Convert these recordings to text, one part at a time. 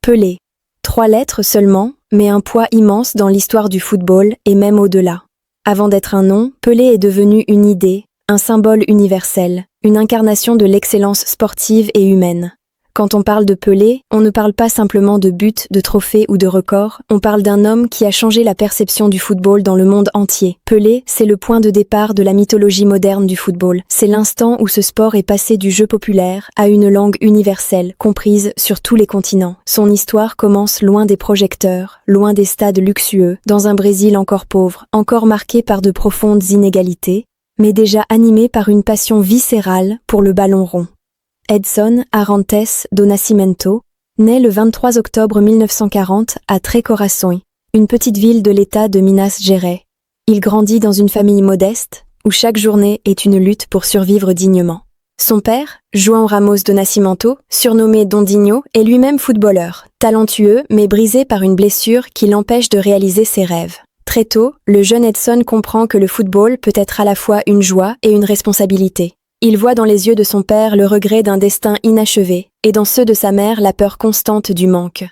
Pelé. 3 lettres seulement, mais un poids immense dans l'histoire du football et même au-delà. Avant d'être un nom, Pelé est devenu une idée, un symbole universel, une incarnation de l'excellence sportive et humaine. Quand on parle de Pelé, on ne parle pas simplement de buts, de trophées ou de records, on parle d'un homme qui a changé la perception du football dans le monde entier. Pelé, c'est le point de départ de la mythologie moderne du football. C'est l'instant où ce sport est passé du jeu populaire à une langue universelle, comprise sur tous les continents. Son histoire commence loin des projecteurs, loin des stades luxueux, dans un Brésil encore pauvre, encore marqué par de profondes inégalités, mais déjà animé par une passion viscérale pour le ballon rond. Edson Arantes do Nascimento naît le 23 octobre 1940 à Três Corações, une petite ville de l'état de Minas Gerais. Il grandit dans une famille modeste, où chaque journée est une lutte pour survivre dignement. Son père, João Ramos do Nascimento, surnommé Dondinho, est lui-même footballeur, talentueux mais brisé par une blessure qui l'empêche de réaliser ses rêves. Très tôt, le jeune Edson comprend que le football peut être à la fois une joie et une responsabilité. Il voit dans les yeux de son père le regret d'un destin inachevé, et dans ceux de sa mère la peur constante du manque.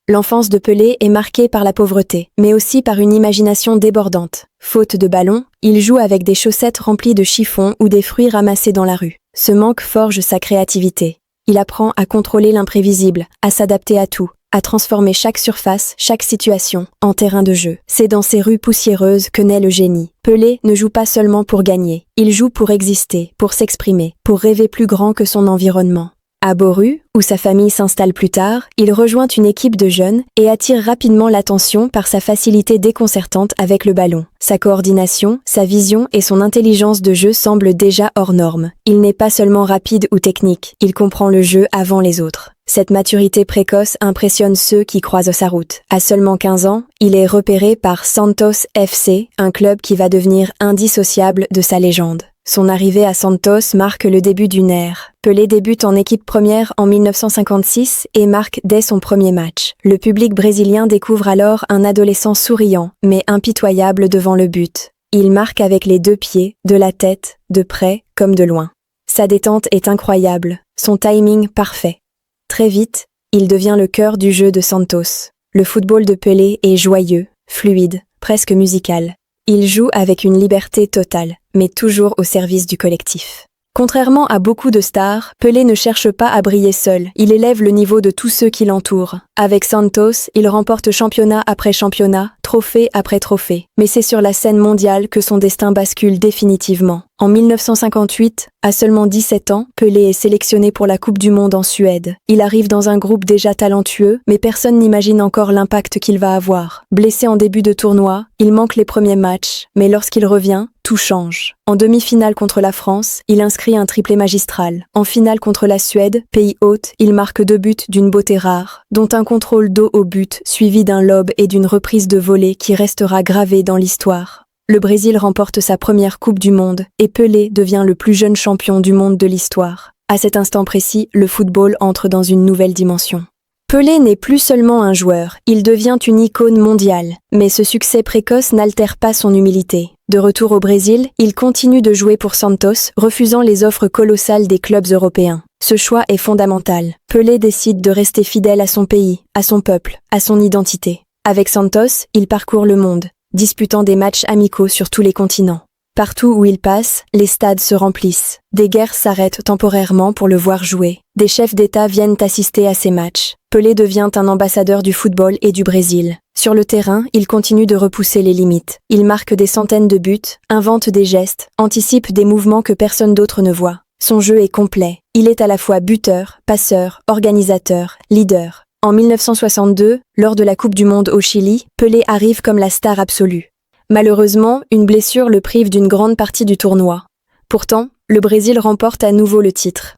L'enfance de Pelé est marquée par la pauvreté, mais aussi par une imagination débordante. Faute de ballon, il joue avec des chaussettes remplies de chiffons ou des fruits ramassés dans la rue. Ce manque forge sa créativité. Il apprend à contrôler l'imprévisible, à s'adapter à tout, à transformer chaque surface, chaque situation, en terrain de jeu. C'est dans ces rues poussiéreuses que naît le génie. Pelé ne joue pas seulement pour gagner, il joue pour exister, pour s'exprimer, pour rêver plus grand que son environnement. À Bauru, où sa famille s'installe plus tard, il rejoint une équipe de jeunes et attire rapidement l'attention par sa facilité déconcertante avec le ballon. Sa coordination, sa vision et son intelligence de jeu semblent déjà hors normes. Il n'est pas seulement rapide ou technique, il comprend le jeu avant les autres. Cette maturité précoce impressionne ceux qui croisent sa route. À seulement 15 ans, il est repéré par Santos FC, un club qui va devenir indissociable de sa légende. Son arrivée à Santos marque le début d'une ère. Pelé débute en équipe première en 1956 et marque dès son premier match. Le public brésilien découvre alors un adolescent souriant, mais impitoyable devant le but. Il marque avec les 2 pieds, de la tête, de près comme de loin. Sa détente est incroyable, son timing parfait. Très vite, il devient le cœur du jeu de Santos. Le football de Pelé est joyeux, fluide, presque musical. Il joue avec une liberté totale, mais toujours au service du collectif. Contrairement à beaucoup de stars, Pelé ne cherche pas à briller seul, il élève le niveau de tous ceux qui l'entourent. Avec Santos, il remporte championnat après championnat, trophée après trophée. Mais c'est sur la scène mondiale que son destin bascule définitivement. En 1958, à seulement 17 ans, Pelé est sélectionné pour la Coupe du Monde en Suède. Il arrive dans un groupe déjà talentueux, mais personne n'imagine encore l'impact qu'il va avoir. Blessé en début de tournoi, il manque les premiers matchs, mais lorsqu'il revient, tout change. En demi-finale contre la France, il inscrit un triplé magistral. En finale contre la Suède, pays hôte, il marque 2 buts d'une beauté rare, dont un contrôle dos au but, suivi d'un lob et d'une reprise de volée qui restera gravée dans l'histoire. Le Brésil remporte sa première Coupe du Monde et Pelé devient le plus jeune champion du monde de l'histoire. À cet instant précis, le football entre dans une nouvelle dimension. Pelé n'est plus seulement un joueur, il devient une icône mondiale. Mais ce succès précoce n'altère pas son humilité. De retour au Brésil, il continue de jouer pour Santos, refusant les offres colossales des clubs européens. Ce choix est fondamental. Pelé décide de rester fidèle à son pays, à son peuple, à son identité. Avec Santos, il parcourt le monde, disputant des matchs amicaux sur tous les continents. Partout où il passe, les stades se remplissent. Des guerres s'arrêtent temporairement pour le voir jouer. Des chefs d'État viennent assister à ses matchs. Pelé devient un ambassadeur du football et du Brésil. Sur le terrain, il continue de repousser les limites. Il marque des centaines de buts, invente des gestes, anticipe des mouvements que personne d'autre ne voit. Son jeu est complet. Il est à la fois buteur, passeur, organisateur, leader. En 1962, lors de la Coupe du Monde au Chili, Pelé arrive comme la star absolue. Malheureusement, une blessure le prive d'une grande partie du tournoi. Pourtant, le Brésil remporte à nouveau le titre.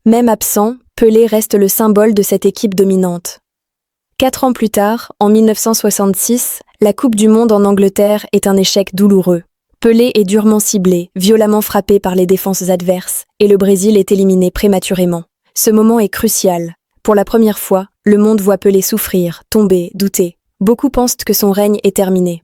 Même absent, Pelé reste le symbole de cette équipe dominante. 4 ans plus tard, en 1966, la Coupe du Monde en Angleterre est un échec douloureux. Pelé est durement ciblé, violemment frappé par les défenses adverses, et le Brésil est éliminé prématurément. Ce moment est crucial. Pour la première fois, le monde voit Pelé souffrir, tomber, douter. Beaucoup pensent que son règne est terminé.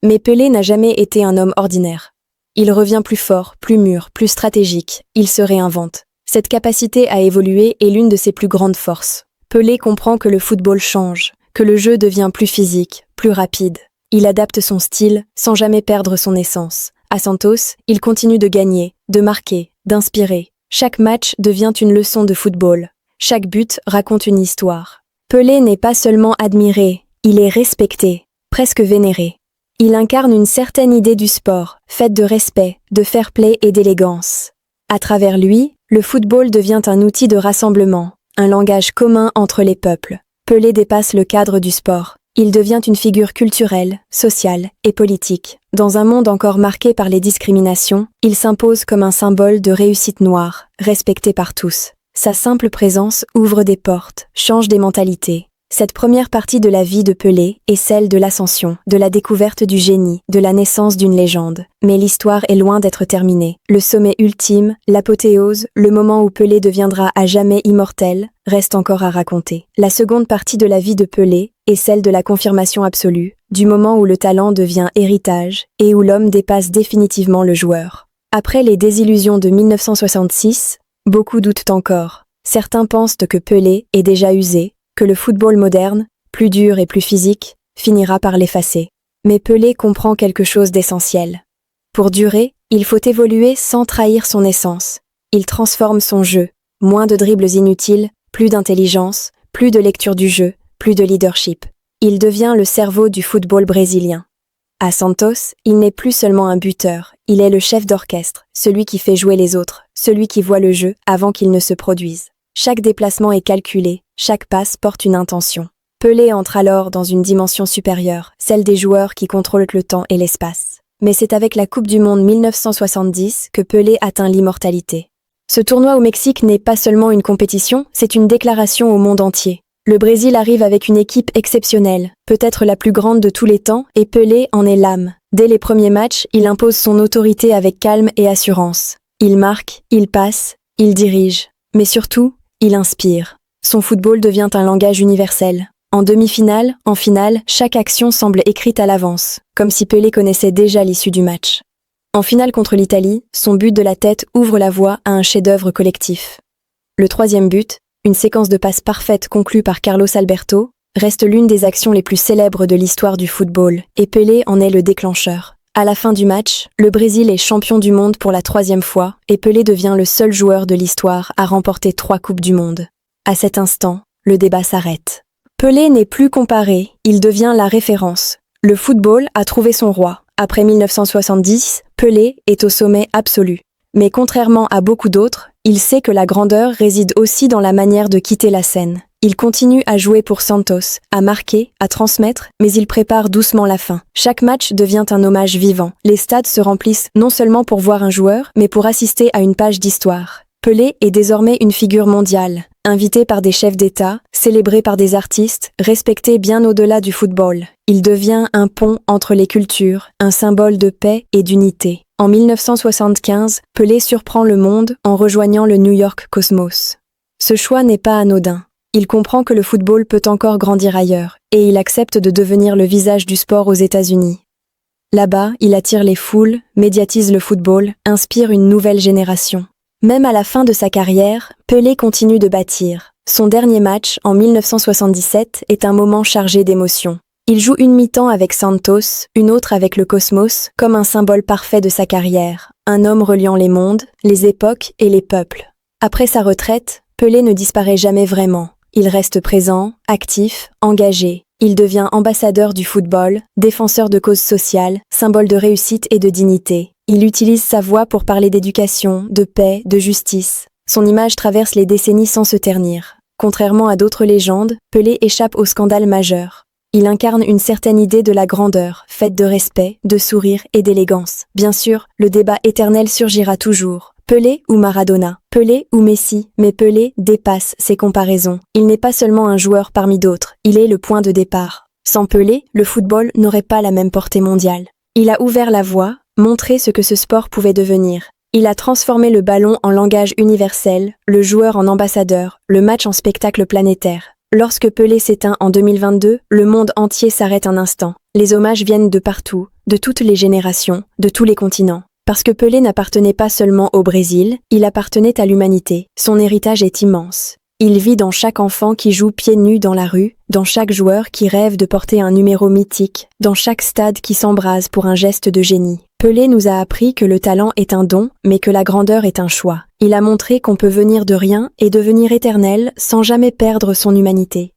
Mais Pelé n'a jamais été un homme ordinaire. Il revient plus fort, plus mûr, plus stratégique. Il se réinvente. Cette capacité à évoluer est l'une de ses plus grandes forces. Pelé comprend que le football change, que le jeu devient plus physique, plus rapide. Il adapte son style sans jamais perdre son essence. À Santos, il continue de gagner, de marquer, d'inspirer. Chaque match devient une leçon de football. Chaque but raconte une histoire. Pelé n'est pas seulement admiré, il est respecté, presque vénéré. Il incarne une certaine idée du sport, faite de respect, de fair play et d'élégance. À travers lui, le football devient un outil de rassemblement, un langage commun entre les peuples. Pelé dépasse le cadre du sport. Il devient une figure culturelle, sociale et politique. Dans un monde encore marqué par les discriminations, il s'impose comme un symbole de réussite noire, respecté par tous. Sa simple présence ouvre des portes, change des mentalités. Cette première partie de la vie de Pelé est celle de l'ascension, de la découverte du génie, de la naissance d'une légende. Mais l'histoire est loin d'être terminée. Le sommet ultime, l'apothéose, le moment où Pelé deviendra à jamais immortel, reste encore à raconter. La seconde partie de la vie de Pelé est celle de la confirmation absolue, du moment où le talent devient héritage et où l'homme dépasse définitivement le joueur. Après les désillusions de 1966, beaucoup doutent encore. Certains pensent que Pelé est déjà usé, que le football moderne, plus dur et plus physique, finira par l'effacer. Mais Pelé comprend quelque chose d'essentiel. Pour durer, il faut évoluer sans trahir son essence. Il transforme son jeu, moins de dribbles inutiles, plus d'intelligence, plus de lecture du jeu, plus de leadership. Il devient le cerveau du football brésilien. À Santos, il n'est plus seulement un buteur, il est le chef d'orchestre, celui qui fait jouer les autres, celui qui voit le jeu avant qu'il ne se produise. Chaque déplacement est calculé, chaque passe porte une intention. Pelé entre alors dans une dimension supérieure, celle des joueurs qui contrôlent le temps et l'espace. Mais c'est avec la Coupe du Monde 1970 que Pelé atteint l'immortalité. Ce tournoi au Mexique n'est pas seulement une compétition, c'est une déclaration au monde entier. Le Brésil arrive avec une équipe exceptionnelle, peut-être la plus grande de tous les temps, et Pelé en est l'âme. Dès les premiers matchs, il impose son autorité avec calme et assurance. Il marque, il passe, il dirige. Mais surtout, il inspire. Son football devient un langage universel. En demi-finale, en finale, chaque action semble écrite à l'avance, comme si Pelé connaissait déjà l'issue du match. En finale contre l'Italie, son but de la tête ouvre la voie à un chef-d'œuvre collectif. Le troisième but, une séquence de passes parfaite conclue par Carlos Alberto, reste l'une des actions les plus célèbres de l'histoire du football, et Pelé en est le déclencheur. À la fin du match, le Brésil est champion du monde pour la 3e fois, et Pelé devient le seul joueur de l'histoire à remporter 3 Coupes du Monde. À cet instant, le débat s'arrête. Pelé n'est plus comparé, il devient la référence. Le football a trouvé son roi. Après 1970, Pelé est au sommet absolu. Mais contrairement à beaucoup d'autres, il sait que la grandeur réside aussi dans la manière de quitter la scène. Il continue à jouer pour Santos, à marquer, à transmettre, mais il prépare doucement la fin. Chaque match devient un hommage vivant. Les stades se remplissent non seulement pour voir un joueur, mais pour assister à une page d'histoire. Pelé est désormais une figure mondiale, invité par des chefs d'État, célébré par des artistes, respecté bien au-delà du football. Il devient un pont entre les cultures, un symbole de paix et d'unité. En 1975, Pelé surprend le monde en rejoignant le New York Cosmos. Ce choix n'est pas anodin. Il comprend que le football peut encore grandir ailleurs, et il accepte de devenir le visage du sport aux États-Unis. Là-bas, il attire les foules, médiatise le football, inspire une nouvelle génération. Même à la fin de sa carrière, Pelé continue de bâtir. Son dernier match, en 1977, est un moment chargé d'émotions. Il joue une mi-temps avec Santos, une autre avec le Cosmos, comme un symbole parfait de sa carrière, un homme reliant les mondes, les époques et les peuples. Après sa retraite, Pelé ne disparaît jamais vraiment. Il reste présent, actif, engagé. Il devient ambassadeur du football, défenseur de causes sociales, symbole de réussite et de dignité. Il utilise sa voix pour parler d'éducation, de paix, de justice. Son image traverse les décennies sans se ternir. Contrairement à d'autres légendes, Pelé échappe aux scandales majeurs. Il incarne une certaine idée de la grandeur, faite de respect, de sourire et d'élégance. Bien sûr, le débat éternel surgira toujours. Pelé ou Maradona, Pelé ou Messi, mais Pelé dépasse ces comparaisons. Il n'est pas seulement un joueur parmi d'autres, il est le point de départ. Sans Pelé, le football n'aurait pas la même portée mondiale. Il a ouvert la voie, montré ce que ce sport pouvait devenir. Il a transformé le ballon en langage universel, le joueur en ambassadeur, le match en spectacle planétaire. Lorsque Pelé s'éteint en 2022, le monde entier s'arrête un instant. Les hommages viennent de partout, de toutes les générations, de tous les continents. Parce que Pelé n'appartenait pas seulement au Brésil, il appartenait à l'humanité. Son héritage est immense. Il vit dans chaque enfant qui joue pieds nus dans la rue, dans chaque joueur qui rêve de porter un numéro mythique, dans chaque stade qui s'embrase pour un geste de génie. Pelé nous a appris que le talent est un don, mais que la grandeur est un choix. Il a montré qu'on peut venir de rien et devenir éternel sans jamais perdre son humanité.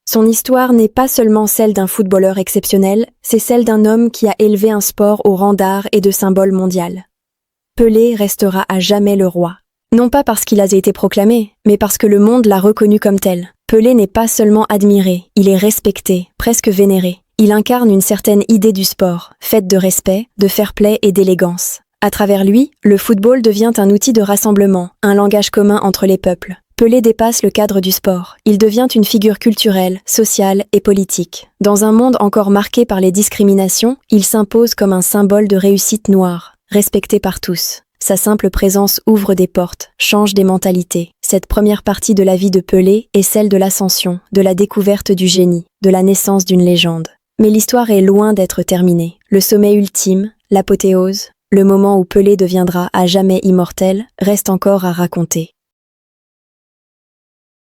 Son histoire n'est pas seulement celle d'un footballeur exceptionnel, c'est celle d'un homme qui a élevé un sport au rang d'art et de symbole mondial. Pelé restera à jamais le roi. Non pas parce qu'il a été proclamé, mais parce que le monde l'a reconnu comme tel. Pelé n'est pas seulement admiré, il est respecté, presque vénéré. Il incarne une certaine idée du sport, faite de respect, de fair-play et d'élégance. À travers lui, le football devient un outil de rassemblement, un langage commun entre les peuples. Pelé dépasse le cadre du sport. Il devient une figure culturelle, sociale et politique. Dans un monde encore marqué par les discriminations, il s'impose comme un symbole de réussite noire, respecté par tous. Sa simple présence ouvre des portes, change des mentalités. Cette première partie de la vie de Pelé est celle de l'ascension, de la découverte du génie, de la naissance d'une légende. Mais l'histoire est loin d'être terminée. Le sommet ultime, l'apothéose, le moment où Pelé deviendra à jamais immortel, reste encore à raconter.